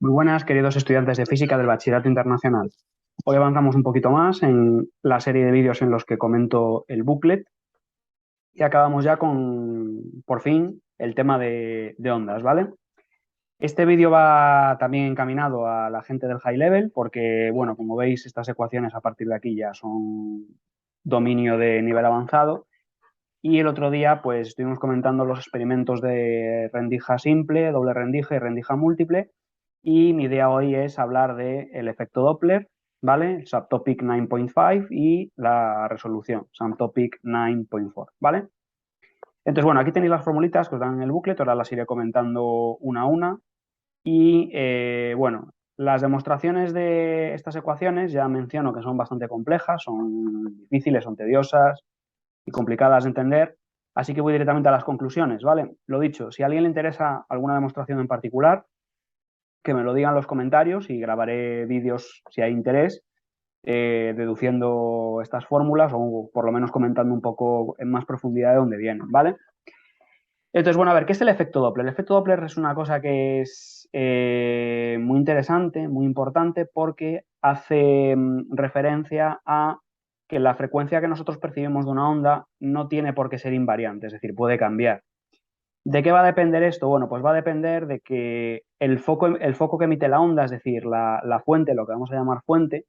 Muy buenas, queridos estudiantes de física del Bachillerato Internacional. Hoy avanzamos un poquito más en la serie de vídeos en los que comento el booklet y acabamos ya con, por fin, el tema de ondas, ¿vale? Este vídeo va también encaminado a la gente del high level porque, bueno, como veis, estas ecuaciones a partir de aquí ya son dominio de nivel avanzado. Y el otro día, pues, estuvimos comentando los experimentos de rendija simple, doble rendija y rendija múltiple. Y mi idea hoy es hablar del efecto Doppler, ¿vale? El subtopic 9.5 y la resolución, subtopic 9.4, ¿vale? Entonces, bueno, aquí tenéis las formulitas que os dan en el booklet, ahora las iré comentando una a una. Y, bueno, las demostraciones de estas ecuaciones ya menciono que son bastante complejas, son difíciles, son tediosas y complicadas de entender, así que voy directamente a las conclusiones, ¿vale? Lo dicho, si a alguien le interesa alguna demostración en particular, que me lo digan en los comentarios y grabaré vídeos si hay interés, deduciendo estas fórmulas o por lo menos comentando un poco en más profundidad de dónde vienen, ¿vale? Entonces, bueno, a ver, ¿qué es el efecto Doppler? El efecto Doppler es una cosa que es muy interesante, muy importante, porque hace referencia a que la frecuencia que nosotros percibimos de una onda no tiene por qué ser invariante, es decir, puede cambiar. ¿De qué va a depender esto? Bueno, pues va a depender de que el foco que emite la onda, es decir, la fuente, lo que vamos a llamar fuente,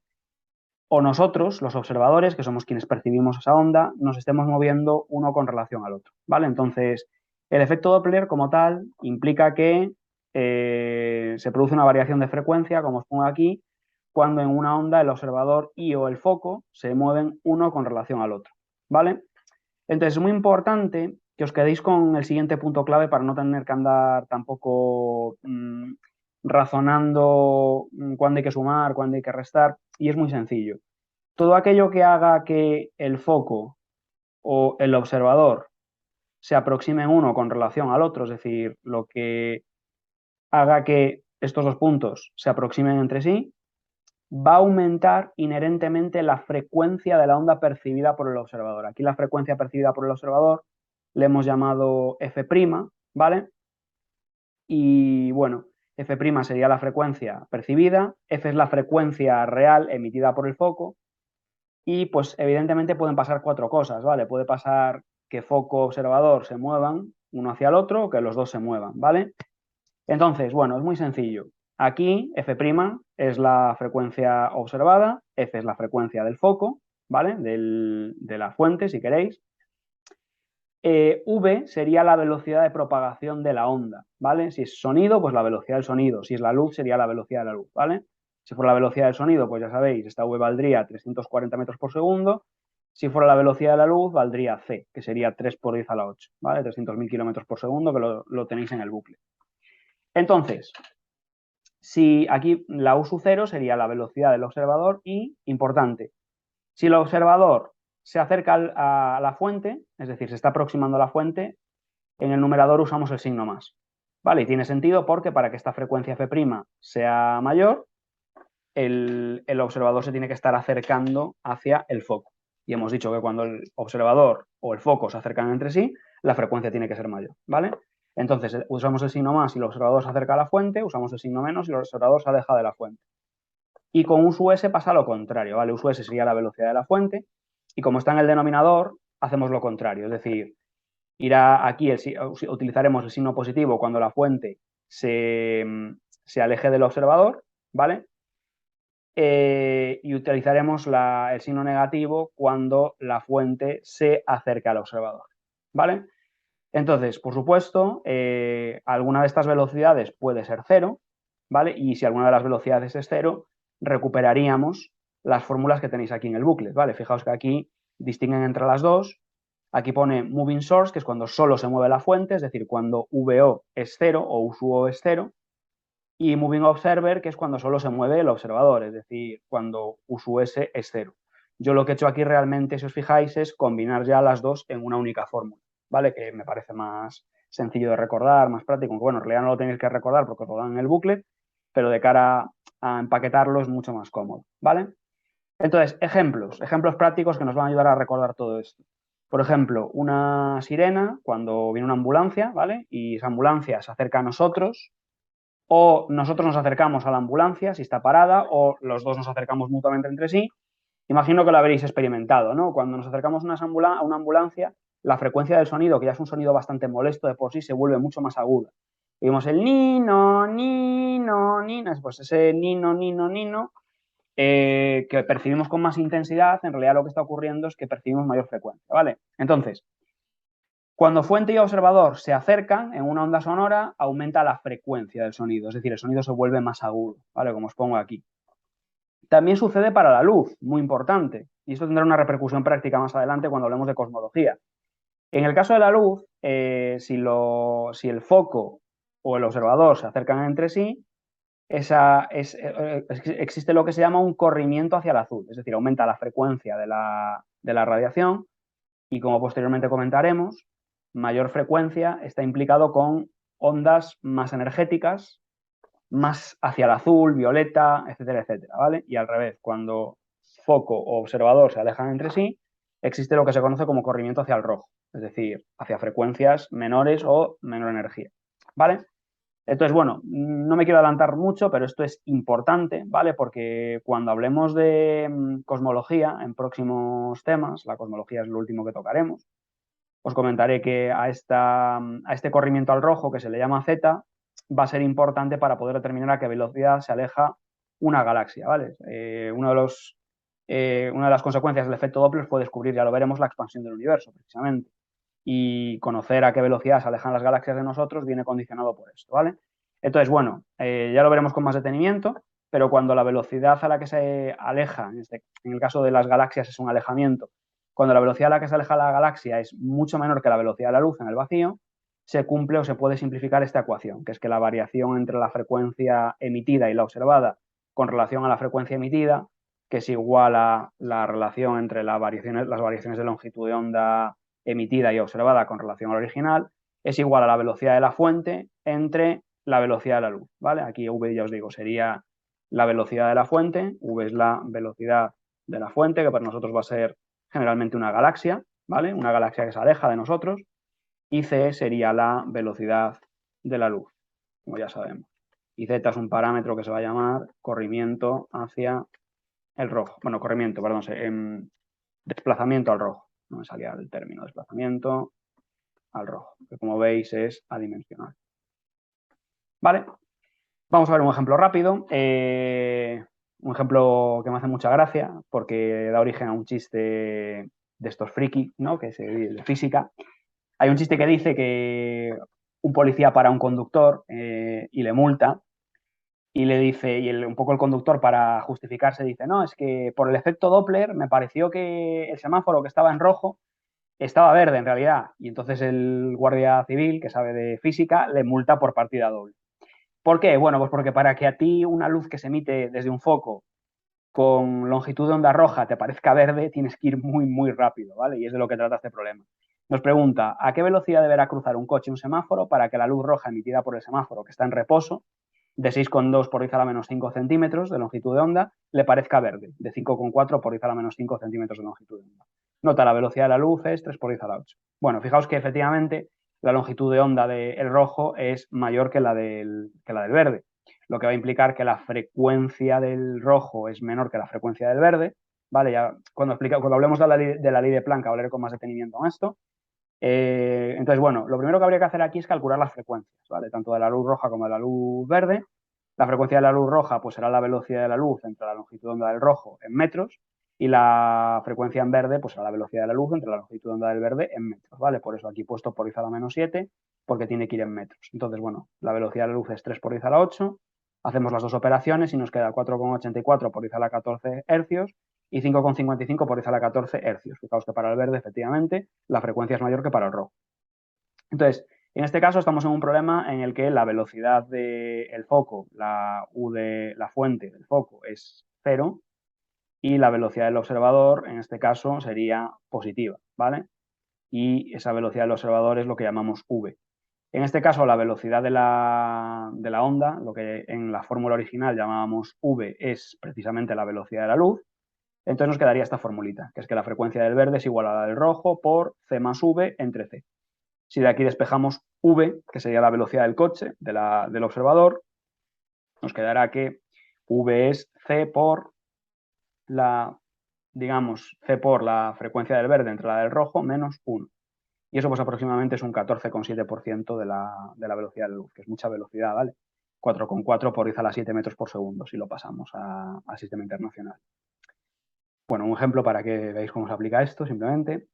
o nosotros, los observadores, que somos quienes percibimos esa onda, nos estemos moviendo uno con relación al otro, ¿vale? Entonces, el efecto Doppler como tal implica que se produce una variación de frecuencia, como os pongo aquí, cuando en una onda el observador y o el foco se mueven uno con relación al otro, ¿vale? Entonces, es muy importante que os quedéis con el siguiente punto clave para no tener que andar tampoco razonando cuándo hay que sumar, cuándo hay que restar, y es muy sencillo. Todo aquello que haga que el foco o el observador se aproximen uno con relación al otro, es decir, lo que haga que estos dos puntos se aproximen entre sí, va a aumentar inherentemente la frecuencia de la onda percibida por el observador. Aquí la frecuencia percibida por el observador le hemos llamado f', ¿vale? Y bueno, f' sería la frecuencia percibida, f es la frecuencia real emitida por el foco y pues evidentemente pueden pasar cuatro cosas, ¿vale? Puede pasar que foco observador se muevan uno hacia el otro o que los dos se muevan, ¿vale? Entonces, bueno, es muy sencillo. Aquí f' es la frecuencia observada, f es la frecuencia del foco, ¿vale? De la fuente, si queréis. V sería la velocidad de propagación de la onda, ¿vale? Si es sonido, pues la velocidad del sonido. Si es la luz, sería la velocidad de la luz, ¿vale? Si fuera la velocidad del sonido, pues ya sabéis, esta V valdría 340 metros por segundo. Si fuera la velocidad de la luz, valdría C, que sería 3 por 10 a la 8, ¿vale? 300.000 kilómetros por segundo, que lo tenéis en el bucle. Entonces, si aquí la U sub 0 sería la velocidad del observador y, importante, si el observador se acerca a la fuente, es decir, se está aproximando a la fuente, en el numerador usamos el signo más. ¿Vale? Y tiene sentido porque para que esta frecuencia f' sea mayor, el observador se tiene que estar acercando hacia el foco. Y hemos dicho que cuando el observador o el foco se acercan entre sí, la frecuencia tiene que ser mayor, ¿vale? Entonces usamos el signo más si el observador se acerca a la fuente, usamos el signo menos si el observador se aleja de la fuente. Y con U sub S pasa lo contrario, ¿vale? U sub S sería la velocidad de la fuente y como está en el denominador, hacemos lo contrario, es decir, irá aquí, utilizaremos el signo positivo cuando la fuente se aleje del observador, ¿vale? Y utilizaremos el signo negativo cuando la fuente se acerca al observador, ¿vale? Entonces, por supuesto, alguna de estas velocidades puede ser cero, ¿vale? Y si alguna de las velocidades es cero, recuperaríamos las fórmulas que tenéis aquí en el bucle, ¿vale? Fijaos que aquí distinguen entre las dos. Aquí pone moving source, que es cuando solo se mueve la fuente, es decir, cuando VO es cero o U sub O es cero. Y moving observer, que es cuando solo se mueve el observador, es decir, cuando U sub S es cero. Yo lo que he hecho aquí realmente, si os fijáis, es combinar ya las dos en una única fórmula, ¿vale? Que me parece más sencillo de recordar, más práctico. Bueno, en realidad no lo tenéis que recordar porque os lo dan en el booklet, pero de cara a empaquetarlo es mucho más cómodo, ¿vale? Entonces, ejemplos prácticos que nos van a ayudar a recordar todo esto. Por ejemplo, una sirena cuando viene una ambulancia, ¿vale? Y esa ambulancia se acerca a nosotros, o nosotros nos acercamos a la ambulancia si está parada, o los dos nos acercamos mutuamente entre sí. Imagino que lo habréis experimentado, ¿no? Cuando nos acercamos a una ambulancia, la frecuencia del sonido, que ya es un sonido bastante molesto de por sí, se vuelve mucho más aguda. Vimos el nino, nino, nino, pues ese nino, nino, nino, que percibimos con más intensidad, en realidad lo que está ocurriendo es que percibimos mayor frecuencia, ¿vale? Entonces, cuando fuente y observador se acercan en una onda sonora, aumenta la frecuencia del sonido, es decir, el sonido se vuelve más agudo, ¿vale? Como os pongo aquí. También sucede para la luz, muy importante, y esto tendrá una repercusión práctica más adelante cuando hablemos de cosmología. En el caso de la luz, si el foco o el observador se acercan entre sí, existe lo que se llama un corrimiento hacia el azul, es decir, aumenta la frecuencia de la radiación y, como posteriormente comentaremos, mayor frecuencia está implicado con ondas más energéticas, más hacia el azul, violeta, etcétera, etcétera, ¿vale? Y al revés, cuando foco o observador se alejan entre sí, existe lo que se conoce como corrimiento hacia el rojo, es decir, hacia frecuencias menores o menor energía, ¿vale? Entonces, bueno, no me quiero adelantar mucho, pero esto es importante, ¿vale? Porque cuando hablemos de cosmología en próximos temas, la cosmología es lo último que tocaremos, os comentaré que a este corrimiento al rojo, que se le llama Z, va a ser importante para poder determinar a qué velocidad se aleja una galaxia, ¿vale? Una de las consecuencias del efecto Doppler fue descubrir, ya lo veremos, la expansión del universo, precisamente. Y conocer a qué velocidad se alejan las galaxias de nosotros viene condicionado por esto, ¿vale? Entonces, bueno, ya lo veremos con más detenimiento, pero cuando la velocidad a la que se aleja, en el caso de las galaxias es un alejamiento, cuando la velocidad a la que se aleja la galaxia es mucho menor que la velocidad de la luz en el vacío, se cumple o se puede simplificar esta ecuación, que es que la variación entre la frecuencia emitida y la observada con relación a la frecuencia emitida, que es igual a la relación entre las variaciones de longitud de onda emitida y observada con relación al original, es igual a la velocidad de la fuente entre la velocidad de la luz, ¿vale? Aquí v, ya os digo, sería la velocidad de la fuente, v es la velocidad de la fuente, que para nosotros va a ser generalmente una galaxia, ¿vale? Una galaxia que se aleja de nosotros, y c sería la velocidad de la luz, como ya sabemos. Y z es un parámetro que se va a llamar corrimiento hacia el rojo. Bueno, corrimiento, perdón, desplazamiento al rojo. No me salía el término, desplazamiento al rojo, que como veis es adimensional. Vale, vamos a ver un ejemplo rápido. Un ejemplo que me hace mucha gracia porque da origen a un chiste de estos friki, ¿no? Que es de física. Hay un chiste que dice que un policía para un conductor y le multa y le dice, un poco el conductor para justificarse dice, no, es que por el efecto Doppler me pareció que el semáforo que estaba en rojo estaba verde en realidad. Y entonces el guardia civil, que sabe de física, le multa por partida doble. ¿Por qué? Bueno, pues porque para que a ti una luz que se emite desde un foco con longitud de onda roja te parezca verde, tienes que ir muy, muy rápido, ¿vale? Y es de lo que trata este problema. Nos pregunta, ¿a qué velocidad deberá cruzar un coche un semáforo para que la luz roja emitida por el semáforo, que está en reposo, de 6,2 por 10 a la menos 5 centímetros de longitud de onda, le parezca verde, de 5,4 por 10 a la menos 5 centímetros de longitud de onda? Nota, la velocidad de la luz es 3 por 10 a la 8. Bueno, fijaos que efectivamente la longitud de onda del rojo es mayor que la del verde, lo que va a implicar que la frecuencia del rojo es menor que la frecuencia del verde, ¿vale? Ya cuando hablemos de la ley de Planck hablaré con más detenimiento en esto. Entonces, bueno, lo primero que habría que hacer aquí es calcular las frecuencias, ¿vale? Tanto de la luz roja como de la luz verde. La frecuencia de la luz roja pues será la velocidad de la luz entre la longitud de onda del rojo en metros y la frecuencia en verde pues será la velocidad de la luz entre la longitud de onda del verde en metros, ¿vale? Por eso aquí he puesto por 10 a la menos 7 porque tiene que ir en metros. Entonces, bueno, la velocidad de la luz es 3 por 10 a la 8. Hacemos las dos operaciones y nos queda 4,84 por 10 a la 14 hercios y 5,55 por 10 a la 14 hercios. Fijaos que para el verde, efectivamente, la frecuencia es mayor que para el rojo. Entonces, en este caso estamos en un problema en el que la velocidad del foco, la U de la fuente del foco, es 0 y la velocidad del observador, en este caso, sería positiva, ¿vale? Y esa velocidad del observador es lo que llamamos V. En este caso, la velocidad de la onda, lo que en la fórmula original llamábamos V, es precisamente la velocidad de la luz. Entonces nos quedaría esta formulita, que es que la frecuencia del verde es igual a la del rojo por C más V entre C. Si de aquí despejamos V, que sería la velocidad del coche, del observador, nos quedará que V es C por la, digamos, C por la frecuencia del verde entre la del rojo menos 1. Y eso pues aproximadamente es un 14,7% de la velocidad de la luz, que es mucha velocidad, ¿vale? 4,4 por 10 a la 7 metros por segundo si lo pasamos al sistema internacional. Bueno, un ejemplo para que veáis cómo se aplica esto, simplemente.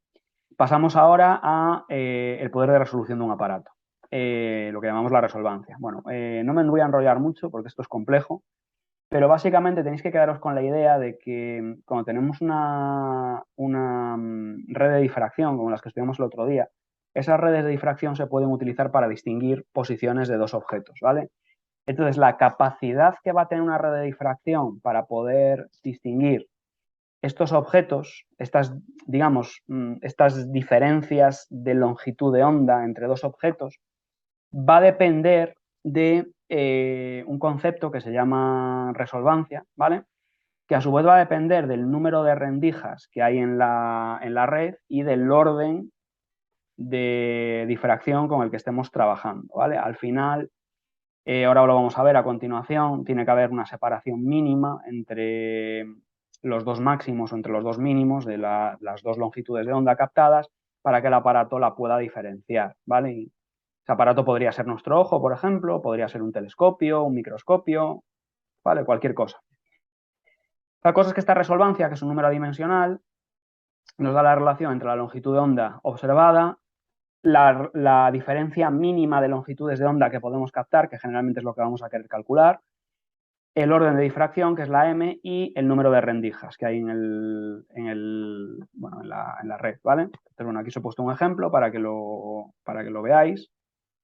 Pasamos ahora a el poder de resolución de un aparato, lo que llamamos la resolvancia. Bueno, no me voy a enrollar mucho porque esto es complejo, pero básicamente tenéis que quedaros con la idea de que cuando tenemos una red de difracción, como las que estudiamos el otro día, esas redes de difracción se pueden utilizar para distinguir posiciones de dos objetos, ¿vale? Entonces, la capacidad que va a tener una red de difracción para poder distinguir estos objetos, estas, digamos, estas diferencias de longitud de onda entre dos objetos, va a depender de un concepto que se llama resolvancia, ¿vale? Que a su vez va a depender del número de rendijas que hay en la red y del orden de difracción con el que estemos trabajando, ¿vale? Al final, ahora lo vamos a ver a continuación, tiene que haber una separación mínima entre los dos máximos o entre los dos mínimos de las dos longitudes de onda captadas para que el aparato la pueda diferenciar, ¿vale? Y ese aparato podría ser nuestro ojo, por ejemplo, podría ser un telescopio, un microscopio, ¿vale? Cualquier cosa. La cosa es que esta resolvancia, que es un número adimensional, nos da la relación entre la longitud de onda observada, la diferencia mínima de longitudes de onda que podemos captar, que generalmente es lo que vamos a querer calcular, el orden de difracción, que es la m, y el número de rendijas que hay en la red, ¿vale? Entonces, bueno, aquí os he puesto un ejemplo para que lo veáis.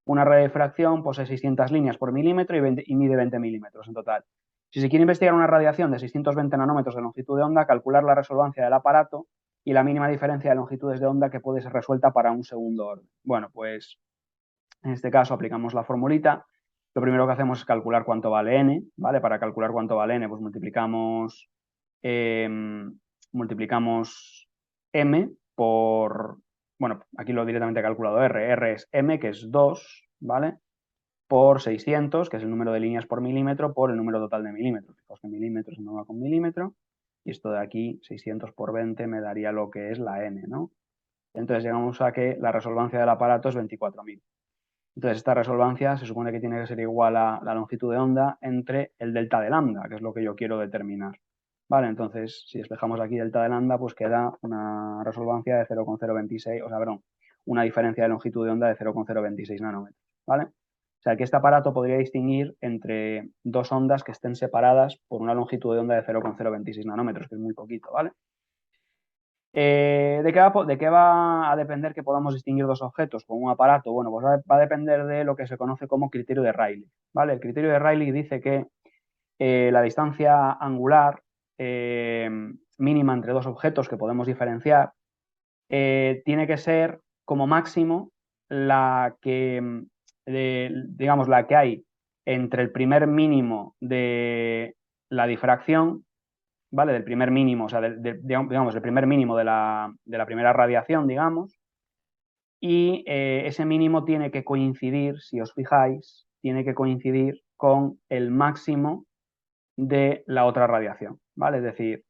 Una red de difracción posee 600 líneas por milímetro y mide 20 milímetros en total. Si se quiere investigar una radiación de 620 nanómetros de longitud de onda, calcular la resolvancia del aparato y la mínima diferencia de longitudes de onda que puede ser resuelta para un segundo orden. Bueno, pues en este caso aplicamos la formulita. Lo primero que hacemos es calcular cuánto vale n, ¿vale? Para calcular cuánto vale n, pues multiplicamos m por, bueno, aquí lo he directamente calculado r es m, que es 2, ¿vale? Por 600, que es el número de líneas por milímetro, por el número total de milímetros. Fijaos que milímetros no va con milímetro, y esto de aquí, 600 por 20, me daría lo que es la n, ¿no? Entonces llegamos a que la resolvancia del aparato es 24.000. Entonces esta resolvancia se supone que tiene que ser igual a la longitud de onda entre el delta de lambda, que es lo que yo quiero determinar. Vale, entonces si despejamos aquí delta de lambda, pues queda una resolvancia de 0,026, o sea, perdón, una diferencia de longitud de onda de 0,026 nanómetros, ¿vale? O sea, que este aparato podría distinguir entre dos ondas que estén separadas por una longitud de onda de 0,026 nanómetros, que es muy poquito, ¿vale? ¿De qué va a depender que podamos distinguir dos objetos con un aparato? Bueno, pues va a depender de lo que se conoce como criterio de Rayleigh, ¿vale? El criterio de Rayleigh dice que la distancia angular mínima entre dos objetos que podemos diferenciar tiene que ser como máximo la que, digamos, la que hay entre el primer mínimo de la difracción, ¿vale? Del primer mínimo, o sea, digamos, el primer mínimo de la primera radiación, digamos, y ese mínimo tiene que coincidir, si os fijáis, tiene que coincidir con el máximo de la otra radiación, ¿vale? Es decir,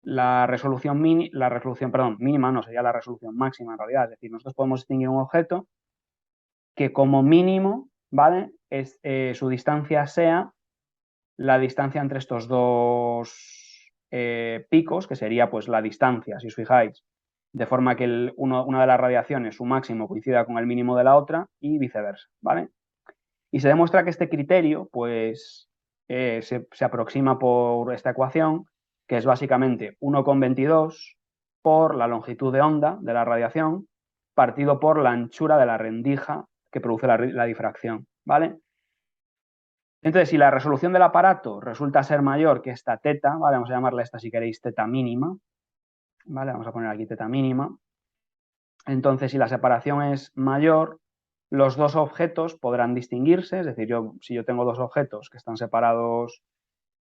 la resolución mínima no, sería la resolución máxima en realidad, es decir, nosotros podemos distinguir un objeto que como mínimo, ¿vale? Su distancia sea la distancia entre estos dos picos, que sería pues la distancia, si os fijáis, de forma que una de las radiaciones, su máximo, coincida con el mínimo de la otra y viceversa, ¿vale? Y se demuestra que este criterio, pues, se aproxima por esta ecuación, que es básicamente 1,22 por la longitud de onda de la radiación, partido por la anchura de la rendija que produce la difracción, ¿vale? Entonces, si la resolución del aparato resulta ser mayor que esta teta, ¿vale? Vamos a llamarla esta, si queréis, teta mínima, ¿vale? Vamos a poner aquí teta mínima. Entonces, si la separación es mayor, los dos objetos podrán distinguirse, es decir, si yo tengo dos objetos que están separados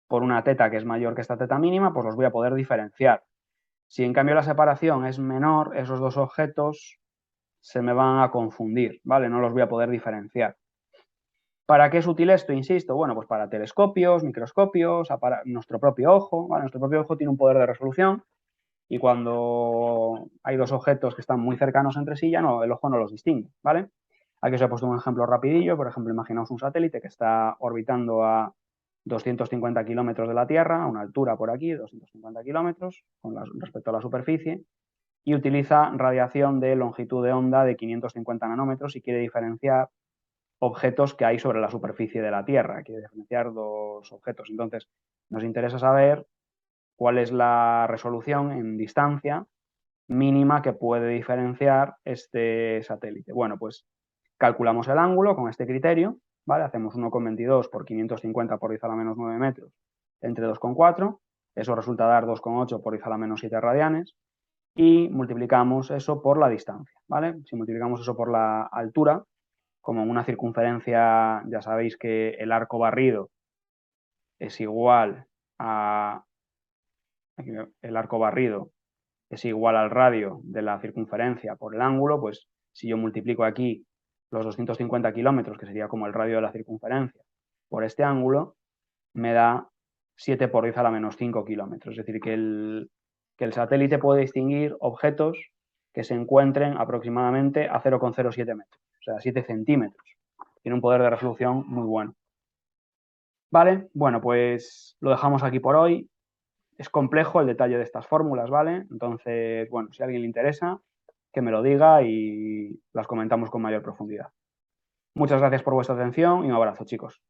por una teta que es mayor que esta teta mínima, pues los voy a poder diferenciar. Si en cambio la separación es menor, esos dos objetos se me van a confundir, ¿vale? No los voy a poder diferenciar. ¿Para qué es útil esto? Insisto, bueno, pues para telescopios, microscopios, para nuestro propio ojo, ¿vale? Nuestro propio ojo tiene un poder de resolución y cuando hay dos objetos que están muy cercanos entre sí, ya no, el ojo no los distingue, ¿vale? Aquí os he puesto un ejemplo rapidillo, por ejemplo, imaginaos un satélite que está orbitando a 250 kilómetros de la Tierra, a una altura por aquí, 250 kilómetros, respecto a la superficie, y utiliza radiación de longitud de onda de 550 nanómetros y quiere diferenciar objetos que hay sobre la superficie de la Tierra, quiere diferenciar dos objetos. Entonces, nos interesa saber cuál es la resolución en distancia mínima que puede diferenciar este satélite. Bueno, pues calculamos el ángulo con este criterio, ¿vale? Hacemos 1,22 por 550 por 10 a la menos 9 metros entre 2,4, eso resulta dar 2,8 por 10 a la menos 7 radianes, y multiplicamos eso por la distancia, ¿vale? Si multiplicamos eso por la altura, como en una circunferencia, ya sabéis que el arco barrido es igual a... el arco barrido es igual al radio de la circunferencia por el ángulo, pues si yo multiplico aquí los 250 kilómetros, que sería como el radio de la circunferencia, por este ángulo, me da 7 por 10 a la menos 5 kilómetros. Es decir, que el satélite puede distinguir objetos que se encuentren aproximadamente a 0,07 metros, o sea, 7 centímetros. Tiene un poder de resolución muy bueno. Vale, bueno, pues lo dejamos aquí por hoy. Es complejo el detalle de estas fórmulas, ¿vale? Entonces, bueno, si a alguien le interesa, que me lo diga y las comentamos con mayor profundidad. Muchas gracias por vuestra atención y un abrazo, chicos.